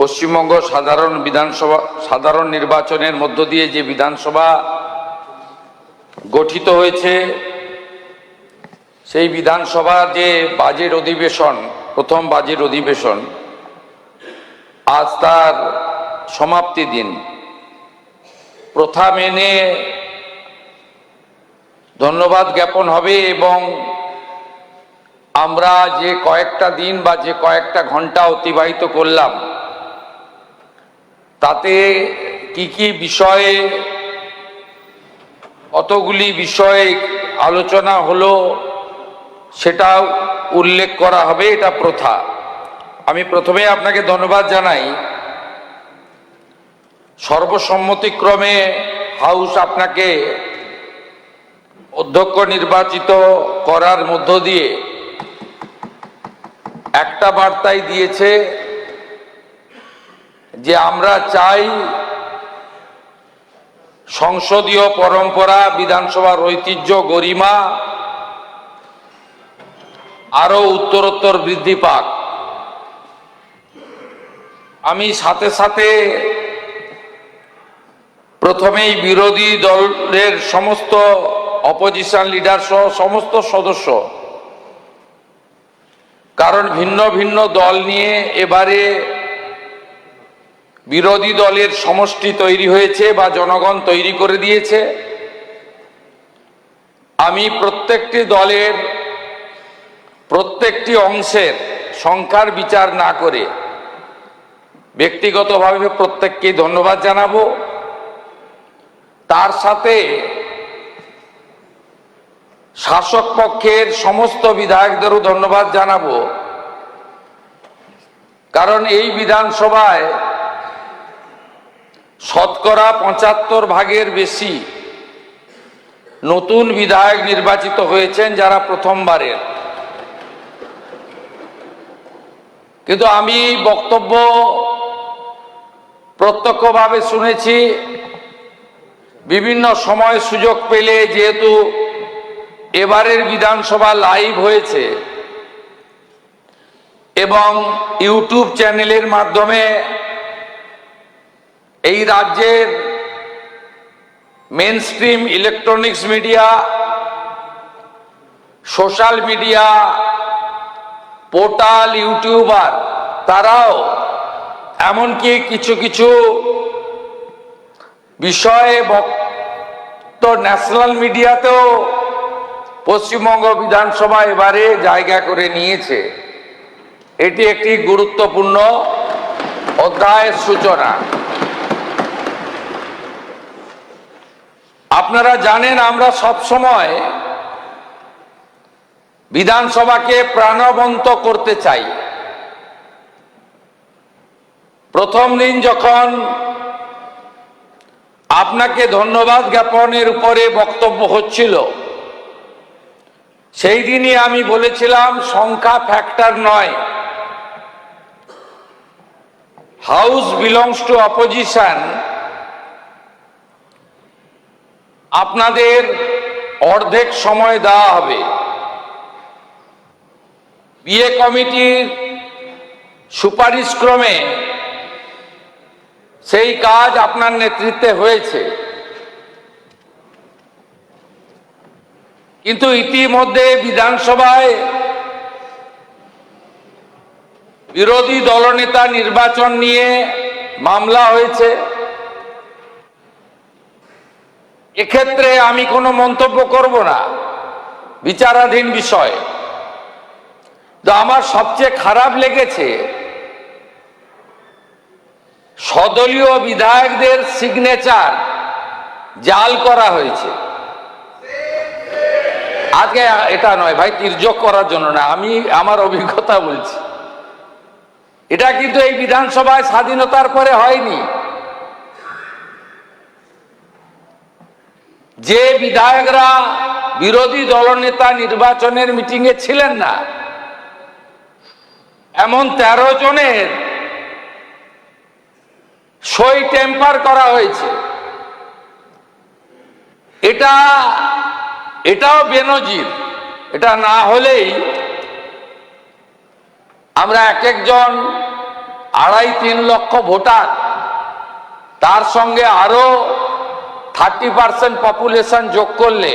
পশ্চিমবঙ্গ সাধারণ নির্বাচনের মধ্য দিয়ে যে বিধানসভা গঠিত হয়েছে, সেই বিধানসভা যে বাজেট অধিবেশন, প্রথম বাজেট অধিবেশন, আজ তার সমাপ্তি দিন। প্রথা মেনে ধন্যবাদ জ্ঞাপন হবে এবং আমরা যে কয়েকটা দিন বা যে কয়েকটা ঘন্টা অতিবাহিত করলাম, তাতে কি কি বিষয়ে, কতগুলি বিষয়ে আলোচনা হলো সেটা উল্লেখ করা হবে। এটা প্রথা। আমি প্রথমে আপনাকে ধন্যবাদ জানাই, সর্বসম্মতিক্রমে হাউস আপনাকে অধ্যক্ষ নির্বাচিত করার মধ্য দিয়ে একটা বার্তাই দিয়েছে যে আমরা চাই সংসদীয় পরম্পরা, বিধানসভার ঐতিহ্য, গরিমা আরো উত্তরোত্তর বৃদ্ধি পাক। আমি সাথে সাথে প্রথমেই বিরোধী দলের সমস্ত অপোজিশন লিডার সহ সমস্ত সদস্য, কারণ ভিন্ন ভিন্ন দল নিয়ে এবারে বিরোধী দলের সমষ্টি তৈরি হয়েছে বা জনগণ তৈরি করে দিয়েছে। আমি প্রত্যেকটি দলের প্রত্যেকটি অংশের সংখ্যার বিচার না করে ব্যক্তিগতভাবে প্রত্যেককে ধন্যবাদ জানাবো। তার সাথে শাসক পক্ষের সমস্ত বিধায়কদেরও ধন্যবাদ জানাবো, কারণ এই বিধানসভায় শতকরা ৭৫% বেশি নতুন বিধায়ক নির্বাচিত হয়েছেন, যারা প্রথমবারের। কিন্তু আমি বক্তব্য প্রত্যক্ষভাবে শুনেছি, বিভিন্ন সময় সুযোগ পেলে, যেহেতু এবারের বিধানসভা লাইভ হয়েছে এবং ইউটিউব চ্যানেলের মাধ্যমে এই রাজ্যের mainstream electronics media, social media, portal, YouTuber, তারাও এমনকি কিছু কিছু বিষয়ে ন্যাশনাল মিডিয়াতেও পশ্চিমবঙ্গ বিধানসভা এবারে জায়গা করে নিয়েছে। এটি একটি গুরুত্বপূর্ণ অধ্যায়ের সূচনা। আপনারা জানেন, আমরা সব সময় বিধানসভাকে প্রাণবন্ত করতে চাই। প্রথম দিন যখন আপনাকে ধন্যবাদ জ্ঞাপনের উপরে বক্তব্য হচ্ছিল, সেই দিনই আমি বলেছিলাম সংখ্যা ফ্যাক্টর নয়। House belongs to opposition. আপনাদের অর্ধেক সময় দেওয়া হবে। বিএ কমিটির সুপারিশক্রমে সেই কাজ আপনার নেতৃত্বে হয়েছে, কিন্তু ইতিমধ্যে বিধানসভায় বিরোধী দলনেতা নির্বাচন নিয়ে মামলা হয়েছে। এক্ষেত্রে আমি কোনো মন্তব্য করব না, বিচারাধীন বিষয়। তো আমার সবচেয়ে খারাপ লেগেছে, সদলীয় বিধায়কদের সিগনেচার জাল করা হয়েছে। আজকে এটা নয় ভাই, তির্যক করার জন্য না, আমি আমার অভিজ্ঞতা বলছি। এটা কিন্তু এই বিধানসভায় স্বাধীনতার পরে হয়নি। যে বিধায়করা বিরোধী দলনেতা নির্বাচনের মিটিংয়ে ছিলেন না, এমন 13 জনের সই টেম্পার করা হয়েছে। এটাও বেনজির। এটা না হলেই আমরা এক একজন 2.5-3 লক্ষ ভোটার, তার সঙ্গে আরো 30% পপুলেশন যোগ করলে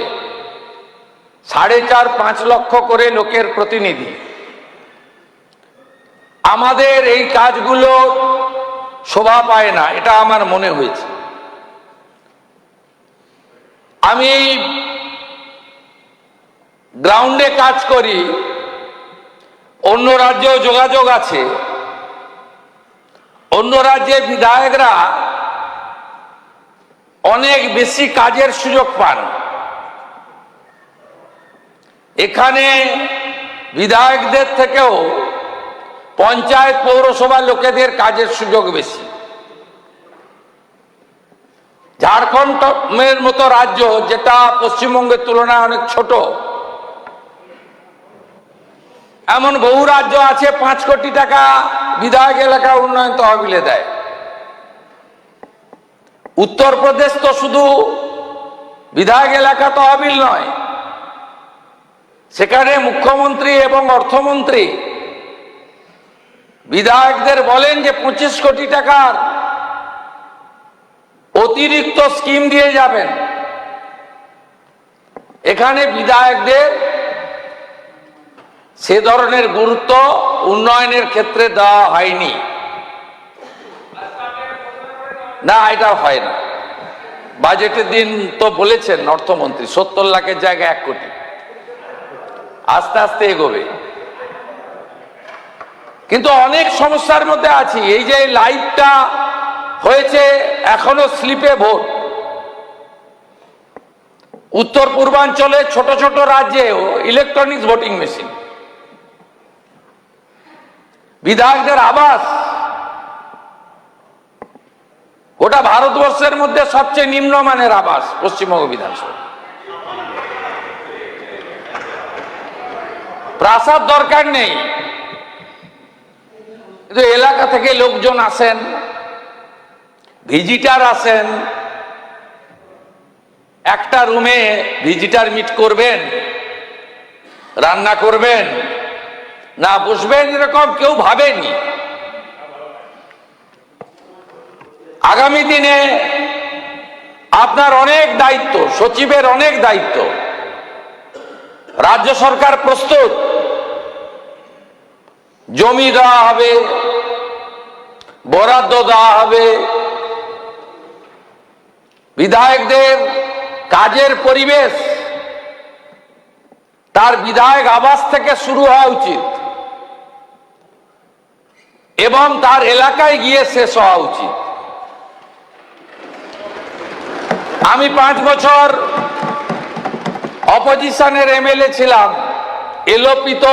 4.5-5 লক্ষ করে লোকের প্রতিনিধি। আমাদের এই কাজগুলো শোভা পায় না, এটা আমার মনে হয়েছে। আমি গ্রাউন্ডে কাজ করি, অন্য রাজ্যেও যোগাযোগ আছে। অন্য রাজ্যে বিধায়করা অনেক বেশি কাজের সুযোগ পান, এখানে বিধায়কদের থেকেও পঞ্চায়েত পৌরসভা লোকেদের কাজের সুযোগ বেশি। ঝাড়খণ্ডের মতো রাজ্য, যেটা পশ্চিমবঙ্গের তুলনায় অনেক ছোট, এমন বহু রাজ্য আছে 5 কোটি টাকা বিধায়ক এলাকা উন্নয়ন তহবিলে দেয়। উত্তরপ্রদেশ তো শুধু বিধায়ক এলাকা তহবিল নয়, সেখানে মুখ্যমন্ত্রী এবং অর্থমন্ত্রী বিধায়কদের বলেন যে 25 কোটি টাকার অতিরিক্ত স্কিম দিয়ে যাবেন। এখানে বিধায়কদের সে ধরনের গুরুত্ব উন্নয়নের ক্ষেত্রে দেওয়া হয়নি। না, এটা হয় না। বাজেটের দিন তো বলেছেন অর্থমন্ত্রী 70 লাখের জায়গায় 1 কোটি, আস্তে আস্তে এগোবে। কিন্তু অনেক সমস্যার মধ্যে আছি। এই যে লাইটটা হয়েছে, এখনো স্লিপে ভোট। উত্তর পূর্বাঞ্চলে ছোট ছোট রাজ্যেও ইলেকট্রনিক্স ভোটিং মেশিন। বিধায়কদের আবাস গোটা ভারতবর্ষের মধ্যে সবচেয়ে নিম্নমানের আবাস পশ্চিমবঙ্গ বিধানসভা। প্রাসাদ দরকার নেই, কিন্তু এলাকা থেকে লোকজন আসেন, ভিজিটার আসেন, একটা রুমে ভিজিটার মিট করবেন, রান্না করবেন, না বসবেন, এরকম কেউ ভাবেনি। আগামী দিনে আপনার অনেক দায়িত্ব, সচিবের অনেক দায়িত্ব। রাজ্য সরকার প্রস্তুত, জমি দেওয়া হবে, বরাদ্দ দেওয়া হবে। বিধায়কদের কাজের পরিবেশ তার বিধায়ক আবাস থেকে শুরু হওয়া উচিত এবং তার এলাকায় গিয়ে শেষ হওয়া উচিত। আমি 5 বছর অপোজিশনের এমএলএ ছিলাম। এলোপিত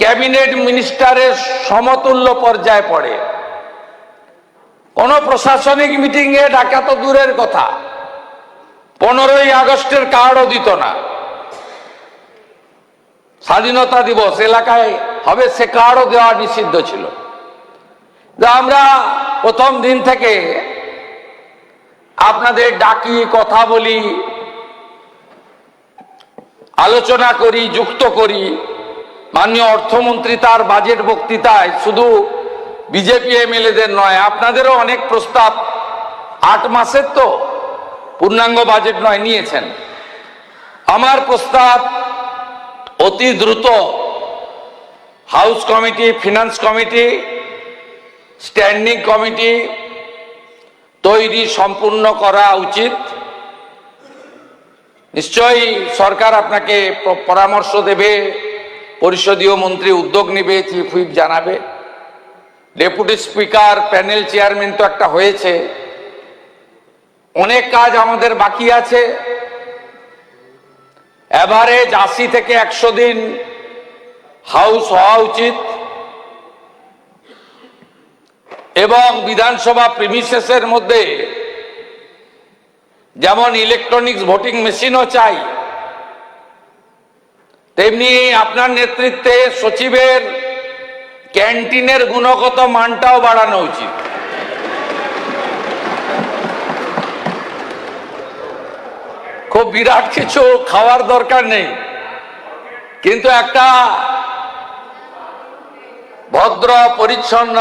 ক্যাবিনেট মিনিস্টারের সমতুল্য পর্যায়ে পড়ে। কোন প্রশাসনিক মিটিং এ ডাকা তো দূরের কথা, 15ই আগস্টের কার্ডও দিত না। স্বাধীনতা দিবস এলাকায় হবে, সে কার্ডও দেওয়া নিষিদ্ধ ছিল। আমরা প্রথম দিন থেকে আপনাদের ডাকি, কথা বলি, আলোচনা করি, যুক্ত করি। মাননীয় অর্থমন্ত্রী তার বাজেট বক্তৃতায় শুধু বিজেপি এমএলএদের নয়, আপনাদেরও অনেক প্রস্তাব, 8 মাসের তো পূর্ণাঙ্গ বাজেট নয়, নিয়েছেন। আমার প্রস্তাব অতি দ্রুত house committee, finance committee, standing committee তৈরি সম্পূর্ণ করা উচিত। নিশ্চয়ই সরকার আপনাকে পরামর্শ দেবে, পরিষদীয় মন্ত্রী উদ্যোগ নেবে, চিফ হুইপ জানাবে। ডেপুটি স্পিকার, প্যানেল চেয়ারম্যান তো একটা হয়েছে। অনেক কাজ আমাদের বাকি আছে। এভারেজ 80 থেকে 100 দিন হাউস হওয়া উচিত এবং বিধানসভা প্রিমিসেসের মধ্যে যেমন ইলেকট্রনিক্স ভোটিং মেশিনও চাই, তেমনি আপনার নেতৃত্বে সচিবের ক্যান্টিনের গুণগত মানটাও বাড়ানো উচিত। খুব বিরাট কিছু খাওয়ার দরকার নেই, কিন্তু একটা ভদ্র পরিচ্ছন্ন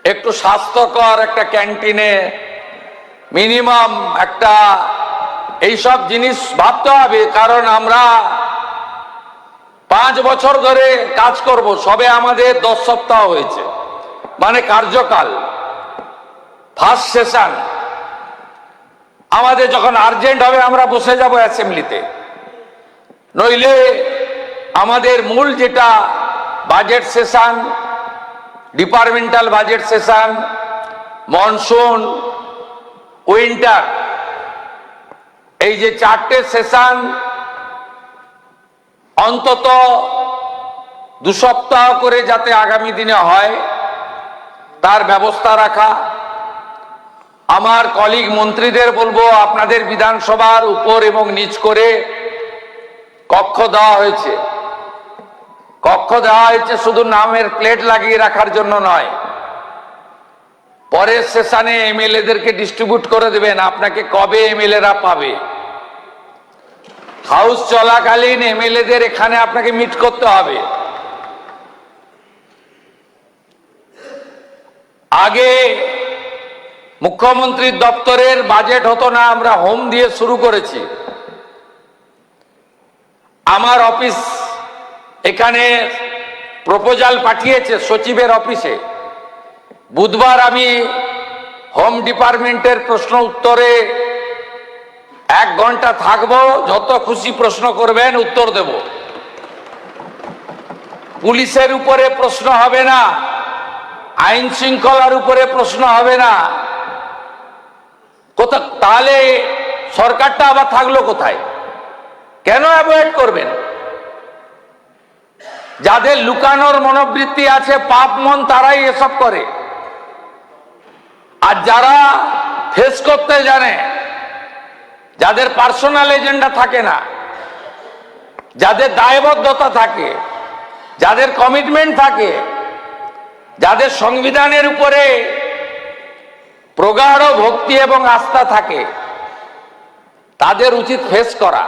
একটু স্বাস্থ্যকর একটা ক্যান্টিনে মিনিমাম একটা এইসব জিনিস ভাবতে হবে। কারণ আমরা 5 বছর ধরে কাজ করব, সবে আমাদের 10 সপ্তাহ হয়েছে, মানে কার্যকাল ফার্স্ট সেশন। আমাদের যখন আর্জেন্ট হবে আমরা বসে যাব অ্যাসেম্বলিতে, নইলে আমাদের মূল যেটা budget session, departmental budget session, monsoon, winter, এই যে 4টে সেশন অন্তত 2 সপ্তাহ করে যাতে আগামী দিনে হয় তার ব্যবস্থা রাখা। আমার কলিগ মন্ত্রীদের বলবো, আপনাদের বিধানসভার উপর এবং নিচ করে কক্ষ দেওয়া হয়েছে। কক্ষ দেওয়া হয়েছে শুধু নামের প্লেট লাগিয়ে রাখার জন্য নয়, পরের সেশনে এমএলএদেরকে ডিস্ট্রিবিউট করে দেবেন। আপনাকে কবে এমএলএরা পাবে, হাউস চলাকালীন এমএলএদের এখানে আপনাকে মিট করতে হবে। আগে মুখ্যমন্ত্রীর দপ্তরের বাজেট হতো না, আমরা হোম দিয়ে শুরু করেছি। আমার অফিস এখানে প্রপোজাল পাঠিয়েছে সচিবের অফিসে। বুধবার আমি হোম ডিপার্টমেন্টের প্রশ্ন উত্তরে 1 ঘন্টা থাকবো, যত খুশি প্রশ্ন করবেন উত্তর দেব। পুলিশের উপরে প্রশ্ন হবে না, আইন শৃঙ্খলার উপরে প্রশ্ন হবে না। তাহলে সরকারটা আবার থাকলো কোথায়? কেন অ্যাভয়েড করবেন? যাদের লুকানোর মনোবৃত্তি আছে, পাপ মন, তারাই এসব করে। আর যারা ফেস করতে জানে, যাদের পার্সোনাল এজেন্ডা থাকে না, যাদের দায়বদ্ধতা থাকে, যাদের কমিটমেন্ট থাকে, যাদের সংবিধানের উপরে প্রগাঢ় ভক্তি এবং আস্থা থাকে, তাদের উচিত ফেস করা।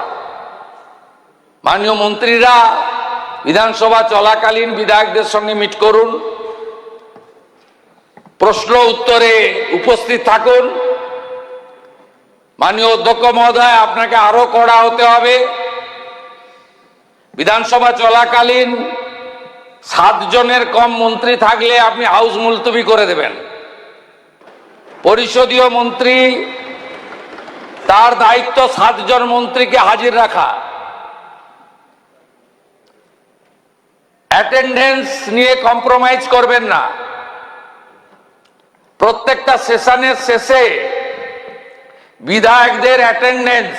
মাননীয় মন্ত্রীরা বিধানসভা চলাকালীন বিধায়কদের সঙ্গে মিট করুন, প্রশ্ন উত্তরে উপস্থিত থাকুন। মাননীয় অধ্যক্ষ মহোদয়, আপনাকে আরো কড়া হতে হবে। বিধানসভা চলাকালীন 7 জনের কম মন্ত্রী থাকলে আপনি হাউস মুলতবি করে দেবেন। পরিষদীয় মন্ত্রী, তার দায়িত্ব 7 জন মন্ত্রীকে হাজির রাখা। অ্যাটেন্ডেন্স নিয়ে কম্প্রোমাইজ করবেন না। প্রত্যেকটা সেশনের শেষে বিধায়কদের অ্যাটেন্ডেন্স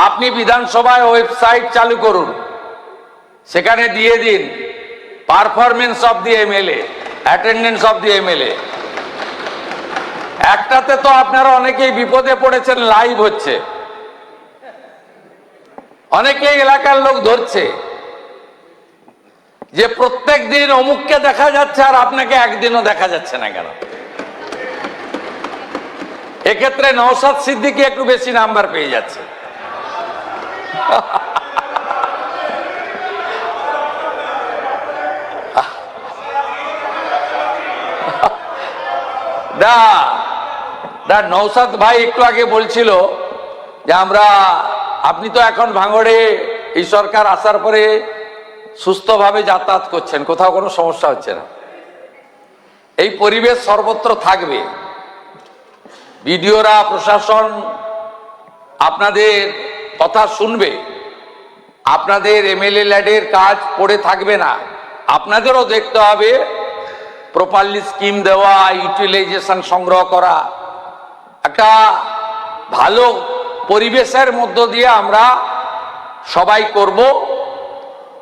আপনি বিধানসভায় ওয়েবসাইট চালু করুন, সেখানে দিয়ে দিন performance of the MLA, attendance of the MLA. একটাতে তো আপনারা অনেকেই বিপদে পড়েছেন, লাইভ হচ্ছে, অনেকেই এলাকার লোক ধরছে যে প্রত্যেক দিন অমুককে দেখা যাচ্ছে আর আপনাকে একদিনও দেখা যাচ্ছে না কেন। এক্ষেত্রে নওশাদ সিদ্দিকী একটু বেশি নাম্বার পেয়ে যাচ্ছে। নওশাদ ভাই একটু আগে বলছিল যে আপনি তো এখন ভাঙড়ে এই সরকার আসার পরে সুস্থভাবে যাতায়াত করছেন, কোথাও কোনো সমস্যা হচ্ছে না। এই পরিবেশ সর্বত্র থাকবে। বিডিওরা, প্রশাসন আপনাদের কথা শুনবে, আপনাদের এমএলএ ল্যাডের কাজ পড়ে থাকবে না। আপনাদেরও দেখতে হবে প্রপারলি স্কিম দেওয়া, ইউটিলাইজেশন সংগ্রহ করা। একটা ভালো পরিবেশের মধ্য দিয়ে আমরা সবাই করব,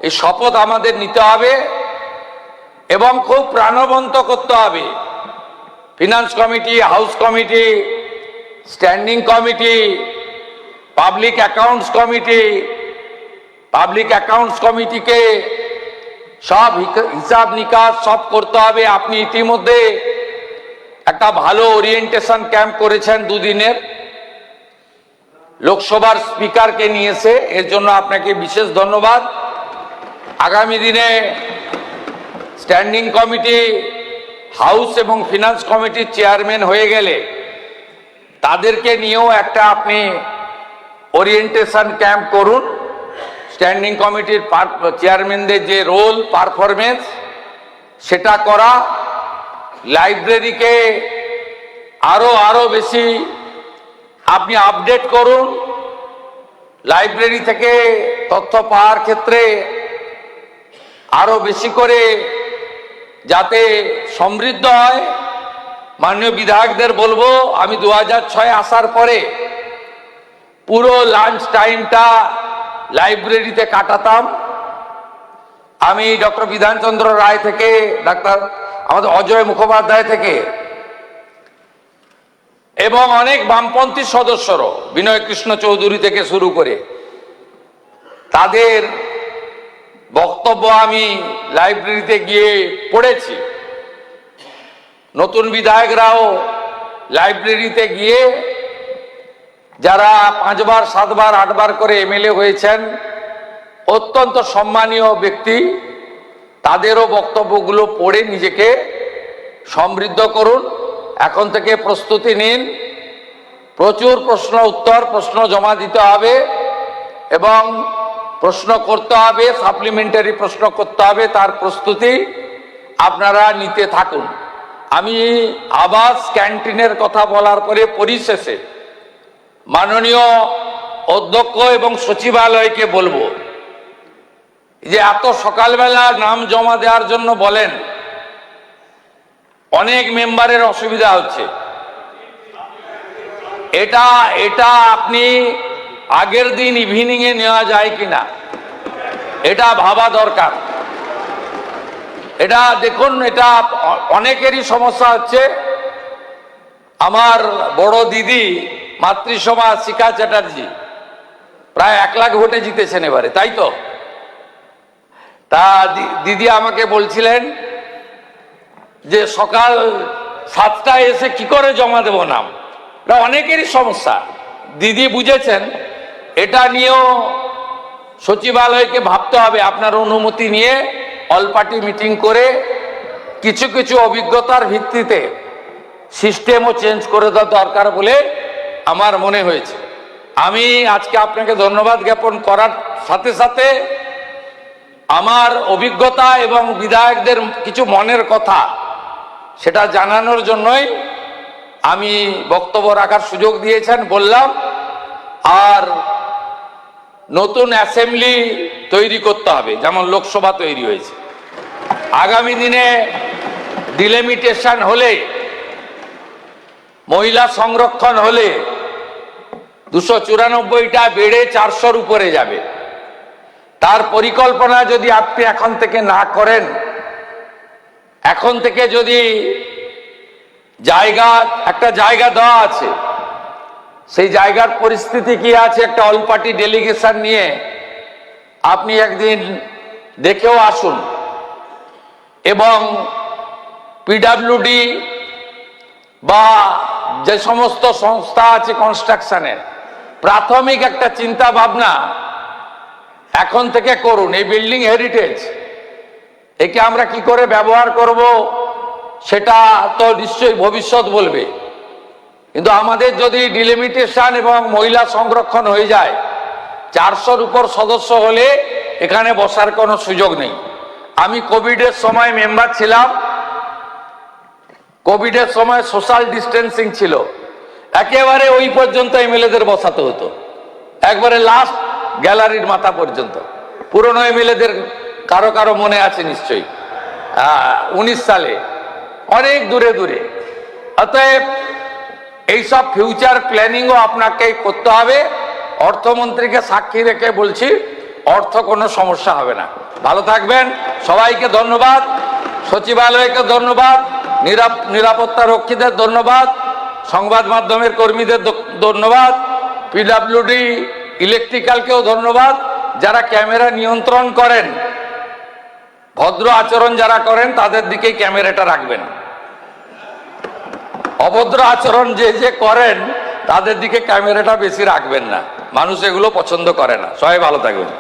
এই শপথ আমাদের নিতে হবে এবং খুব প্রাণবন্ত করতে হবে। Finance committee, house committee, standing committee, public accounts কমিটিকে সব হিসাব নিকাশ সব করতে হবে। আপনি ইতিমধ্যে একটা ভালো ওরিয়েন্টেশন ক্যাম্প করেছেন 2 দিনের, লোকসভার স্পিকারকে নিয়েছে, এর জন্য আপনাকে বিশেষ ধন্যবাদ। আগামী দিনে স্ট্যান্ডিং কমিটি হাউস এবং ফিনান্স কমিটির চেয়ারম্যান হয়ে গেলে তাদেরকে নিয়েও একটা আপনি ওরিয়েন্টেশন ক্যাম্প করুন। স্ট্যান্ডিং কমিটির চেয়ারম্যানদের যে রোল পারফরমেন্স সেটা করা, লাইব্রেরিকে আরো বেশি আপনি আপডেট করুন। লাইব্রেরি থেকে তথ্য পাওয়ার ক্ষেত্রে আরো বেশি করে যাতে সমৃদ্ধ হয়। মাননীয় বিধায়কদের বলবো, আমি 2006 আসার পরে পুরো লাঞ্চ টাইমটা লাইব্রেরিতে কাটাতাম। আমি ডক্টর বিধানচন্দ্র রায় থেকে, ডাক্তার আমাদের অজয় মুখোপাধ্যায় থেকে এবং অনেক বামপন্থী সদস্যরও, বিনয় কৃষ্ণ চৌধুরী থেকে শুরু করে, তাদের বক্তব্য আমি লাইব্রেরিতে গিয়ে পড়েছি। নতুন বিধায়করাও লাইব্রেরিতে গিয়ে, যারা 5 বার 7 বার 8 বার করে এমএলএ হয়েছেন, অত্যন্ত সম্মানীয় ব্যক্তি, তাদেরও বক্তব্যগুলো পড়ে নিজেকে সমৃদ্ধ করুন। এখন থেকে প্রস্তুতি নিন, প্রচুর প্রশ্ন জমা দিতে হবে এবং প্রশ্ন করতে হবে, সাপ্লিমেন্টারি প্রশ্ন করতে হবে, তার প্রস্তুতি আপনারা নিতে থাকুন। আমি আবাস ক্যান্টিনের কথা বলার পরে পরিশেষে মাননীয় অধ্যক্ষ এবং সচিবালয়কে বলবো যে এত সকালবেলা নাম জমা দেওয়ার জন্য বলেন, অনেক মেম্বারের অসুবিধা হচ্ছে। এটা আপনি আগের দিন ইভিনিং এ নেওয়া যায় কিনা এটা ভাবা দরকার। এটা দেখুন, এটা অনেকেরই সমস্যা হচ্ছে। আমার বড় দিদি মাতৃসভা শিখা চ্যাটার্জি প্রায় 1 লাখ ভোটে জিতেছেন এবারে, তাই তো? তা দিদি আমাকে বলছিলেন যে সকাল 7টায় এসে কি করে জমা দেব নাম। এটা অনেকেরই সমস্যা, দিদি বুঝেছেন। এটা নিয়েও সচিবালয়কে ভাবতে হবে, আপনার অনুমতি নিয়ে অল পার্টি মিটিং করে কিছু কিছু অভিজ্ঞতার ভিত্তিতে সিস্টেমও চেঞ্জ করে দেওয়া দরকার বলে আমার মনে হয়েছে। আমি আজকে আপনাকে ধন্যবাদ জ্ঞাপন করার সাথে সাথে আমার অভিজ্ঞতা এবং বিধায়কদের কিছু মনের কথা সেটা জানানোর জন্যই আমি বক্তব্য রাখার সুযোগ দিয়েছেন বললাম। আর নতুন অ্যাসেম্বলি তৈরি করতে হবে, যেমন লোকসভা তৈরি হয়েছে। আগামী দিনে ডিলিমিটেশন হলে, মহিলা সংরক্ষণ হলে 294টা বেড়ে 400-র উপরে যাবে। তার পরিকল্পনা যদি আপনি এখন থেকে না করেন, এখন থেকে যদি একটা জায়গা দেওয়া আছে, সেই জায়গার পরিস্থিতি কি আছে, একটা অল পার্টি ডেলিগেশন নিয়ে আপনি একদিন দেখেও আসুন। এবং পিডব্লিউডি বা যে সমস্ত সংস্থা আছে কনস্ট্রাকশনের, প্রাথমিক একটা চিন্তা ভাবনা এখন থেকে করুন। এই বিল্ডিং হেরিটেজ, একে আমরা কি করে ব্যবহার করব সেটা তো নিশ্চয়ই ভবিষ্যৎ বলবে, কিন্তু আমাদের যদি ডিলিমিটেশন এবং মহিলা সংরক্ষণ হয়ে যায়, 400-র উপর সদস্য হলে এখানে বসার কোনো সুযোগ নেই। আমি কোভিডের সময় মেম্বার ছিলাম, কোভিডের সময় সোশ্যাল ডিস্টেন্সিং ছিল, একেবারে ওই পর্যন্ত এমএলএদের বসাতে হতো, একবারে লাস্ট গ্যালারির মাথা পর্যন্ত। পুরনো এমএলএদের কারো কারো মনে আছে নিশ্চয়ই, 19 সালে, অনেক দূরে দূরে। অতএব এইসব ফিউচার প্ল্যানিংও আপনাকে করতে হবে। অর্থমন্ত্রীকে সাক্ষী রেখে বলছি, অর্থ কোনো সমস্যা হবে না। ভালো থাকবেন, সবাইকে ধন্যবাদ, সচিবালয়কে ধন্যবাদ, নিরাপত্তা রক্ষীদের ধন্যবাদ, সংবাদ মাধ্যমের কর্মীদের ধন্যবাদ, পিডব্লিউডি ইলেকট্রিক্যালকেও ধন্যবাদ। যারা ক্যামেরা নিয়ন্ত্রণ করেন, ভদ্র আচরণ যারা করেন তাদের দিকেই ক্যামেরাটা রাখবেন, অভদ্র আচরণ যে করেন তাদের দিকে ক্যামেরাটা বেশি রাখবেন না, মানুষ এগুলো পছন্দ করে না। সবাই ভালো থাকবেন।